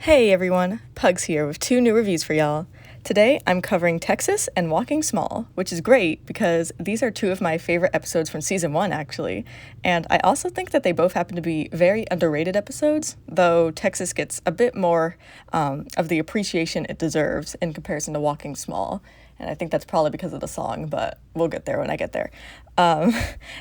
Hey everyone, Pugs here with 2 new reviews for y'all. Today I'm covering Texas and Walking Small, which is great because these are 2 of my favorite episodes from season 1 actually, and I also think that they both happen to be very underrated episodes, though Texas gets a bit more of the appreciation it deserves in comparison to Walking Small. And I think that's probably because of the song, but we'll get there when I get there. Um,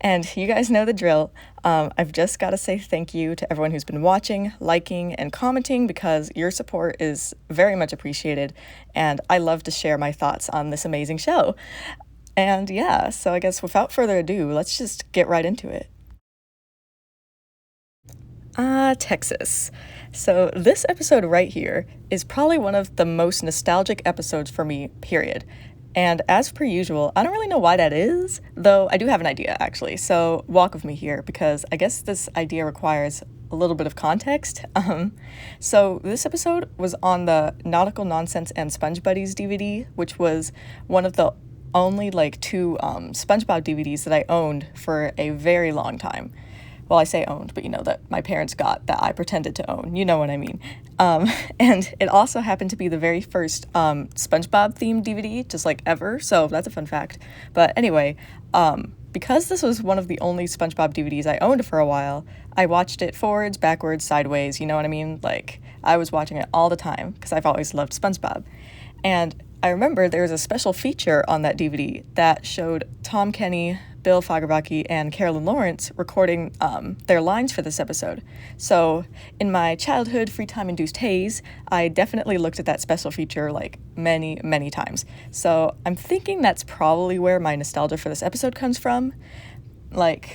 and you guys know the drill. I've just got to say thank you to everyone who's been watching, liking, and commenting because your support is very much appreciated, and I love to share my thoughts on this amazing show. And yeah, so I guess without further ado, let's just get right into it. Texas. So this episode right here is probably one of the most nostalgic episodes for me, period. And as per usual, I don't really know why that is, though I do have an idea actually, so walk with me here because I guess this idea requires a little bit of context. So this episode was on the Nautical Nonsense and Sponge Buddies DVD, which was one of the only 2 SpongeBob DVDs that I owned for a very long time. Well, I say owned, but you know, that my parents got that I pretended to own. You know what I mean. And it also happened to be the very first SpongeBob themed DVD, just ever. So that's a fun fact. But anyway, because this was one of the only SpongeBob DVDs I owned for a while, I watched it forwards, backwards, sideways. You know what I mean? I was watching it all the time because I've always loved SpongeBob. And I remember there was a special feature on that DVD that showed Tom Kenny, Bill Fagerbakke, and Carolyn Lawrence recording their lines for this episode. So in my childhood free time-induced haze, I definitely looked at that special feature many, many times. So I'm thinking that's probably where my nostalgia for this episode comes from. That's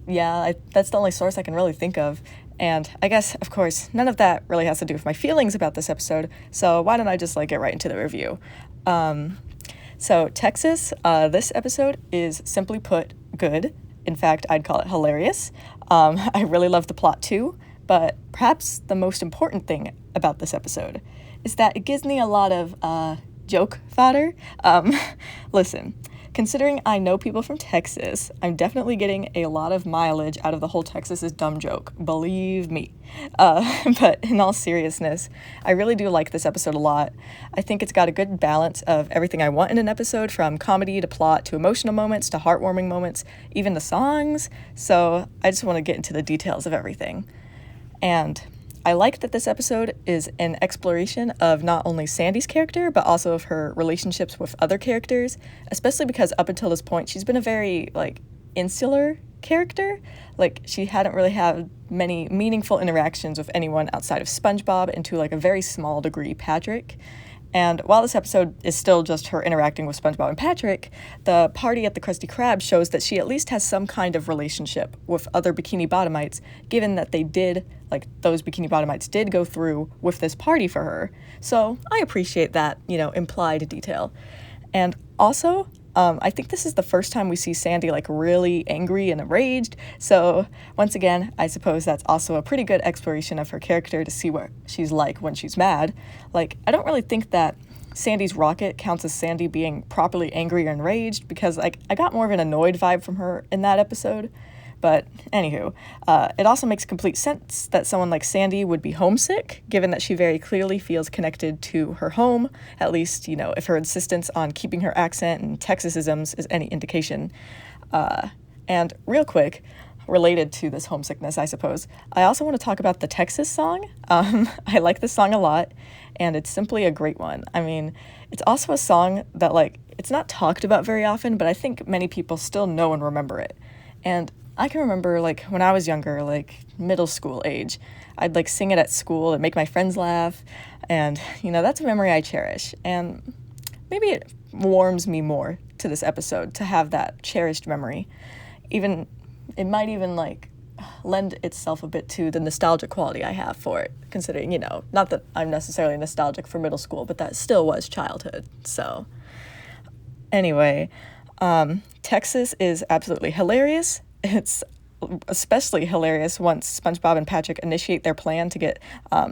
the only source I can really think of. And I guess, of course, none of that really has to do with my feelings about this episode, so why don't I just get right into the review. So Texas, this episode is simply put good. In fact, I'd call it hilarious. I really love the plot too, but perhaps the most important thing about this episode is that it gives me a lot of joke fodder. Listen, considering I know people from Texas, I'm definitely getting a lot of mileage out of the whole Texas is dumb joke, believe me. But in all seriousness, I really do like this episode a lot. I think it's got a good balance of everything I want in an episode, from comedy to plot to emotional moments to heartwarming moments, even the songs. So I just want to get into the details of everything. And I like that this episode is an exploration of not only Sandy's character, but also of her relationships with other characters, especially because up until this point, she's been a very, insular character. She hadn't really had many meaningful interactions with anyone outside of SpongeBob, and to, a very small degree, Patrick. And while this episode is still just her interacting with SpongeBob and Patrick, the party at the Krusty Krab shows that she at least has some kind of relationship with other Bikini Bottomites, given that those Bikini Bottomites did go through with this party for her. So I appreciate that, implied detail. And also, I think this is the first time we see Sandy really angry and enraged, so once again, I suppose that's also a pretty good exploration of her character to see what she's like when she's mad. I don't really think that Sandy's rocket counts as Sandy being properly angry or enraged, because I got more of an annoyed vibe from her in that episode. But anywho, it also makes complete sense that someone like Sandy would be homesick, given that she very clearly feels connected to her home, at least, if her insistence on keeping her accent and Texasisms is any indication. And real quick, related to this homesickness, I suppose, I also want to talk about the Texas song. I like this song a lot, and it's simply a great one. I mean, it's also a song that, it's not talked about very often, but I think many people still know and remember it. And I can remember, when I was younger, middle school age, I'd, sing it at school and make my friends laugh, and, that's a memory I cherish, and maybe it warms me more to this episode to have that cherished memory. It might even, lend itself a bit to the nostalgic quality I have for it, considering, not that I'm necessarily nostalgic for middle school, but that still was childhood, so. Anyway, Texas is absolutely hilarious. It's especially hilarious once SpongeBob and Patrick initiate their plan to get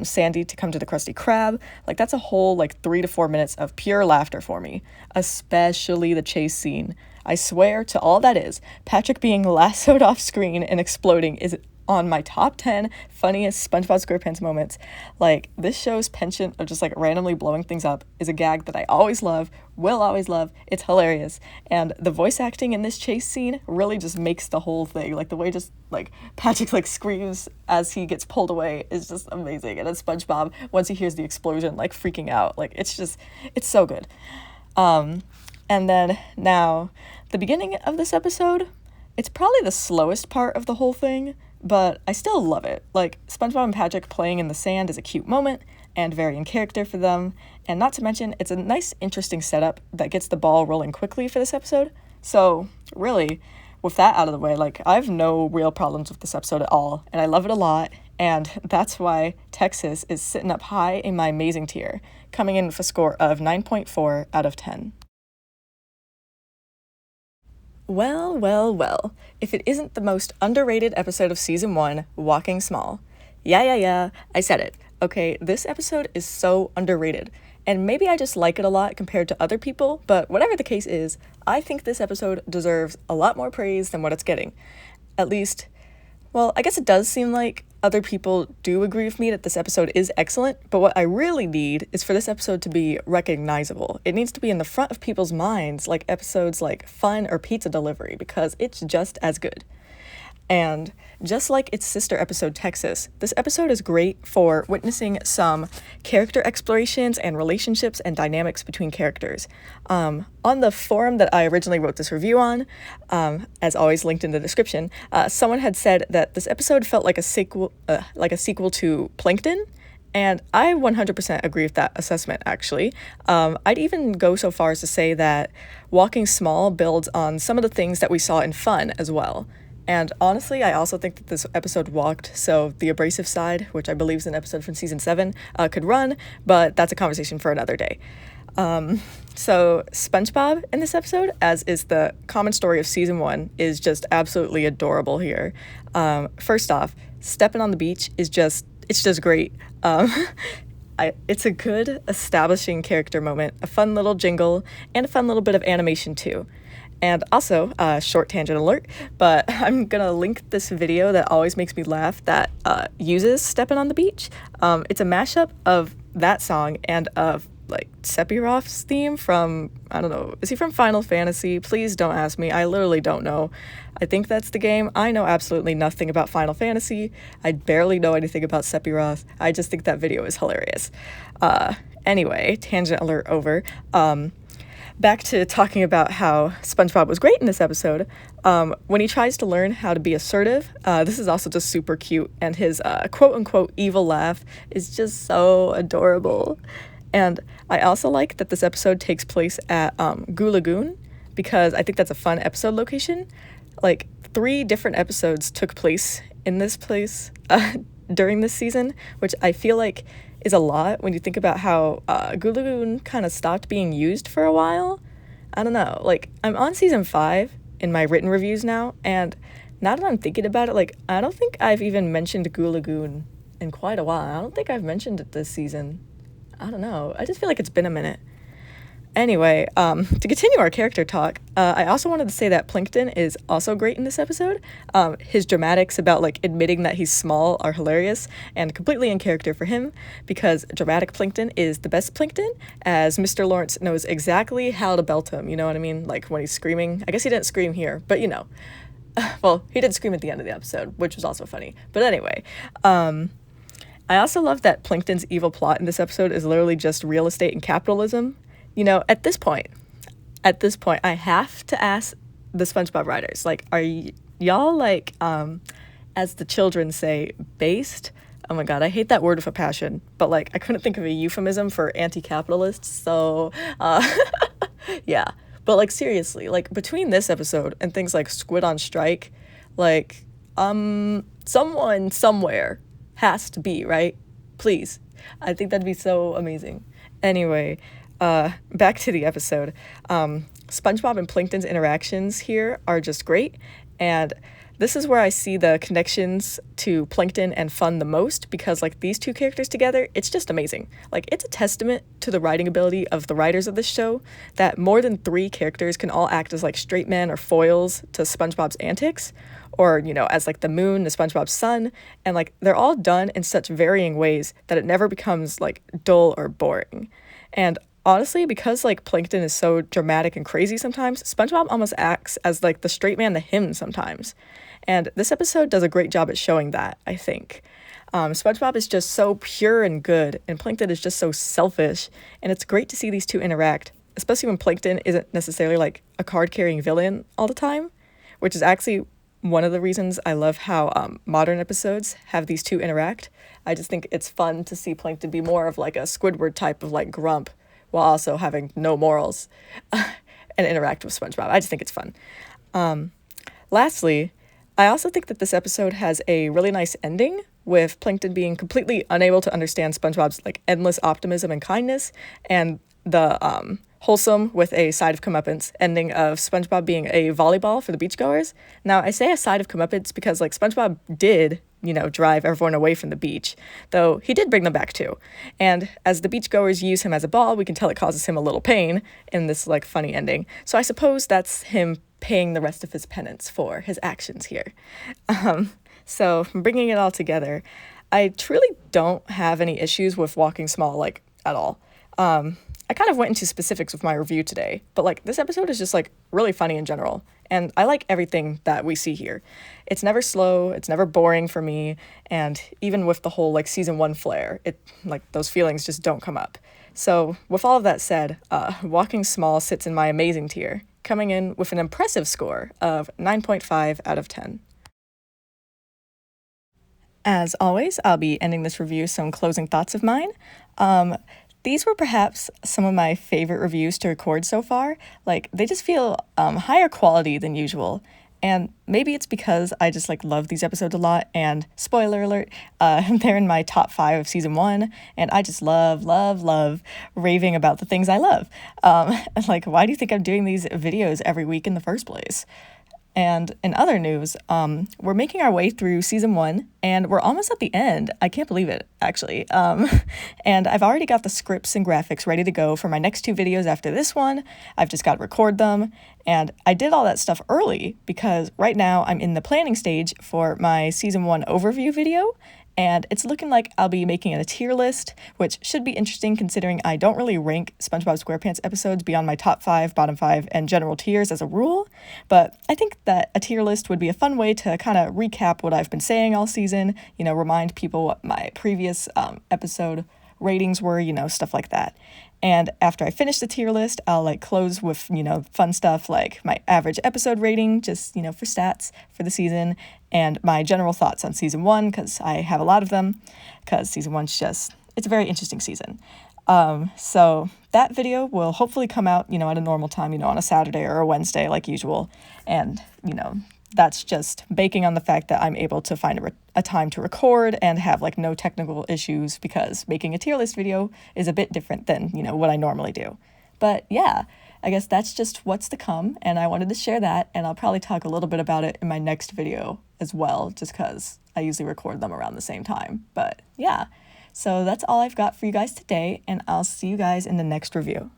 Sandy to come to the Krusty Krab. That's a whole 3 to 4 minutes of pure laughter for me, especially the chase scene. I swear to all that is, Patrick being lassoed off screen and exploding is on my top 10 funniest SpongeBob SquarePants moments. Like, this show's penchant of just like randomly blowing things up is a gag that I always love, will always love. It's hilarious. And the voice acting in this chase scene really just makes the whole thing. Like, the way just like Patrick like screams as he gets pulled away is just amazing. And then SpongeBob, once he hears the explosion, like freaking out. Like, it's so good. And then now, the beginning of this episode, it's probably the slowest part of the whole thing, but I still love it. Like, SpongeBob and Patrick playing in the sand is a cute moment and very in character for them. And not to mention, it's a nice, interesting setup that gets the ball rolling quickly for this episode. So, really, with that out of the way, like, I have no real problems with this episode at all, and I love it a lot. And that's why Texas is sitting up high in my amazing tier, coming in with a score of 9.4 out of 10. Well, well, well, if it isn't the most underrated episode of Season 1, Walking Small. Yeah, I said it. Okay, this episode is so underrated, and maybe I just like it a lot compared to other people, but whatever the case is, I think this episode deserves a lot more praise than what it's getting. At least, well, I guess it does seem like other people do agree with me that this episode is excellent, but what I really need is for this episode to be recognizable. It needs to be in the front of people's minds, like episodes like Fun or Pizza Delivery, because it's just as good. And just like its sister episode, Texas, this episode is great for witnessing some character explorations and relationships and dynamics between characters. On the forum that I originally wrote this review on, as always linked in the description, someone had said that this episode felt like a sequel to Plankton. And I 100% agree with that assessment, actually. I'd even go so far as to say that Walking Small builds on some of the things that we saw in Fun as well. And honestly, I also think that this episode walked, so the abrasive side, which I believe is an episode from Season 7, could run, but that's a conversation for another day. So SpongeBob in this episode, as is the common story of Season 1, is just absolutely adorable here. First off, stepping on the beach is just great. It's a good establishing character moment, a fun little jingle, and a fun little bit of animation too. And also, short tangent alert, but I'm gonna link this video that always makes me laugh that uses Steppin' on the Beach. It's a mashup of that song and of like Sephiroth's theme from, I don't know, is he from Final Fantasy? Please don't ask me, I literally don't know. I think that's the game. I know absolutely nothing about Final Fantasy. I barely know anything about Sephiroth. I just think that video is hilarious. Anyway, tangent alert over. Back to talking about how SpongeBob was great in this episode. When he tries to learn how to be assertive, this is also just super cute, and his quote-unquote evil laugh is just so adorable. And I also like that this episode takes place at Goo Lagoon, because I think that's a fun episode location. Like, 3 different episodes took place in this place during this season, which I feel like is a lot when you think about how Goo Lagoon kind of stopped being used for a while. I don't know, like, I'm on Season 5 in my written reviews now, and now that I'm thinking about it, like, I don't think I've even mentioned Goo Lagoon in quite a while. I don't think I've mentioned it this season. I don't know, I just feel like it's been a minute. Anyway, to continue our character talk, I also wanted to say that Plankton is also great in this episode. His dramatics about, like, admitting that he's small are hilarious and completely in character for him, because dramatic Plankton is the best Plankton, as Mr. Lawrence knows exactly how to belt him, you know what I mean? Like, when he's screaming. I guess he didn't scream here, but you know. Well, he did scream at the end of the episode, which was also funny. But anyway, I also love that Plankton's evil plot in this episode is literally just real estate and capitalism. You know, at this point, I have to ask the SpongeBob writers, like, are y'all, like, as the children say, based? Oh my god, I hate that word with a passion, but, like, I couldn't think of a euphemism for anti-capitalist, so, yeah. But, like, seriously, like, between this episode and things like Squid on Strike, like, someone somewhere has to be, right? Please. I think that'd be so amazing. Anyway, back to the episode. SpongeBob and Plankton's interactions here are just great, and this is where I see the connections to Plankton and Fun the most, because like these two characters together, it's just amazing. Like, it's a testament to the writing ability of the writers of this show that more than 3 characters can all act as like straight men or foils to SpongeBob's antics, or, you know, as like the moon to SpongeBob's sun, and like they're all done in such varying ways that it never becomes like dull or boring. And honestly, because like Plankton is so dramatic and crazy sometimes, SpongeBob almost acts as like the straight man to him sometimes. And this episode does a great job at showing that, I think. SpongeBob is just so pure and good, and Plankton is just so selfish, and it's great to see these two interact, especially when Plankton isn't necessarily like a card-carrying villain all the time, which is actually one of the reasons I love how modern episodes have these two interact. I just think it's fun to see Plankton be more of like a Squidward type of like grump, while also having no morals and interact with SpongeBob. I just think it's fun. Lastly, I also think that this episode has a really nice ending, with Plankton being completely unable to understand SpongeBob's like endless optimism and kindness, and the wholesome with a side of comeuppance ending of SpongeBob being a volleyball for the beachgoers. Now, I say a side of comeuppance because like SpongeBob did, you know, drive everyone away from the beach, though he did bring them back too. And as the beachgoers use him as a ball, we can tell it causes him a little pain in this like funny ending. So I suppose that's him paying the rest of his penance for his actions here. So bringing it all together, I truly don't have any issues with Walking Small, like, at all. I kind of went into specifics with my review today, but like this episode is just like really funny in general, and I like everything that we see here. It's never slow, it's never boring for me, and even with the whole like season 1 flair, it like those feelings just don't come up. So with all of that said, Walking Small sits in my amazing tier, coming in with an impressive score of 9.5 out of 10. As always, I'll be ending this review with some closing thoughts of mine. These were perhaps some of my favorite reviews to record so far. Like, they just feel higher quality than usual. And maybe it's because I just like love these episodes a lot, and spoiler alert, they're in my top 5 of season 1, and I just love raving about the things I love. Like, why do you think I'm doing these videos every week in the first place? And in other news, we're making our way through season 1, and we're almost at the end. I can't believe it, actually. And I've already got the scripts and graphics ready to go for my next 2 videos after this one. I've just got to record them. And I did all that stuff early because right now I'm in the planning stage for my season 1 overview video. And it's looking like I'll be making a tier list, which should be interesting considering I don't really rank SpongeBob SquarePants episodes beyond my top 5, bottom 5, and general tiers as a rule. But I think that a tier list would be a fun way to kind of recap what I've been saying all season, you know, remind people what my previous episode ratings were, you know, stuff like that. And after I finish the tier list, I'll like close with, you know, fun stuff like my average episode rating, just, you know, for stats for the season, and my general thoughts on season 1, because I have a lot of them, because season 1's just, it's a very interesting season. So that video will hopefully come out, you know, at a normal time, you know, on a Saturday or a Wednesday like usual. And, you know, that's just banking on the fact that I'm able to find a time to record and have like no technical issues, because making a tier list video is a bit different than, you know, what I normally do. But yeah, I guess that's just what's to come, and I wanted to share that, and I'll probably talk a little bit about it in my next video as well, just because I usually record them around the same time. But yeah, so that's all I've got for you guys today, and I'll see you guys in the next review.